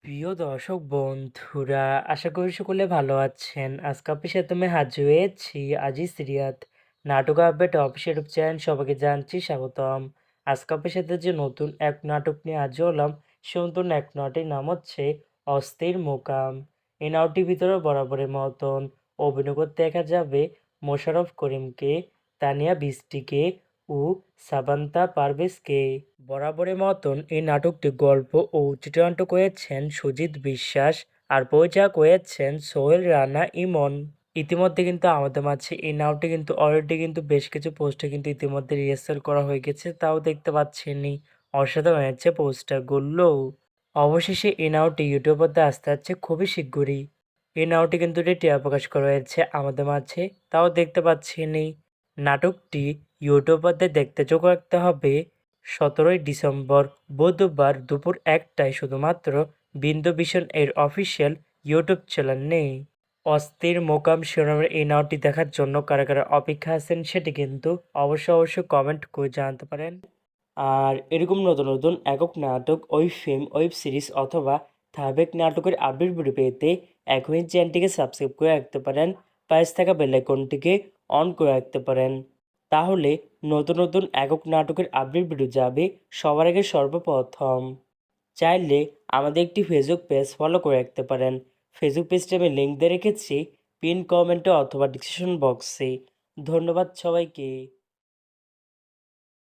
প্রিয় দর্শক বন্ধুরা, আশা করি সকলে ভালো আছেন। আজকে আপনার সাথে আমি হাজির হয়েছি আজি সিরিয়াত নাটক আপডেট অফিসিয়াল ইউটিউব চ্যানেল। সবাইকে জানছি স্বাগতম। আজকে আপনার সাথে যে নতুন এক নাটক নিয়ে হাজির হলাম, সে নতুন এক নাটকের নাম হচ্ছে অস্থির মোকাম। এই নাটকটির ভিতরে বরাবরের মতন অভিনয় করতে দেখা যাবে মোশাররফ করিমকে, তানিয়া বৃষ্টিকে ও সাবান্তা পারভেজকে। বরাবরের মতন এই নাটকটি গল্প ও চিত্রায়ন করেছেন সুজিত বিশ্বাস আর পরিচালক করেছেন সোহেল রানা ইমন। ইতিমধ্যে কিন্তু আমাদের মাঝে এই নাটকটি কিন্তু অলরেডি কিন্তু বেশ কিছু পোস্টে কিন্তু ইতিমধ্যে রিহার্সাল করা হয়ে গেছে, তাও দেখতে পাচ্ছেনই। অসাধারণ হয়েছে পোস্টারগুলো। অবশেষে এই নাটকটি ইউটিউবে আসতে যাচ্ছে খুবই শীঘ্রই। এই নাটকটি কিন্তু টিআর প্রকাশ করা হয়েছে আমাদের মাঝে, তাও দেখতে পাচ্ছেনই। নাটকটি ইউটিউবে দেখতে চোখ রাখতে হবে 17ই ডিসেম্বর বুধবার দুপুর 1টায় শুধুমাত্র বিন্দু ভিশন এর অফিসিয়াল ইউটিউব চ্যানেলে। অস্থির মোকাম শিরোনামের এই নাটকটি দেখার জন্য কারা কারা অপেক্ষা আছেন সেটি কিন্তু অবশ্যই কমেন্ট করে জানাতে পারেন। আর এরকম নতুন নতুন একক নাটক, ওয়েব ফিল্ম, ওয়েব সিরিজ অথবা ধারাবাহিক নাটকের আপডেট ভিডিও পেতে এখনই চ্যানেলটিকে সাবস্ক্রাইব করে রাখতে পারেন, পাশে থাকা বেল আইকনটিকে অন করে রাখতে পারেন। তাহলে নতুন নতুন একক নাটকের আপডেট ভিডিও যাবে সবার আগে সর্বপ্রথম। চাইলে আমাদের একটি ফেসবুক পেজ ফলো করে রাখতে পারেন। ফেসবুক পেজটা আমি লিঙ্ক দিয়ে রেখেছি পিন কমেন্টে অথবা ডিসক্রিপশন বক্সে। ধন্যবাদ সবাইকে।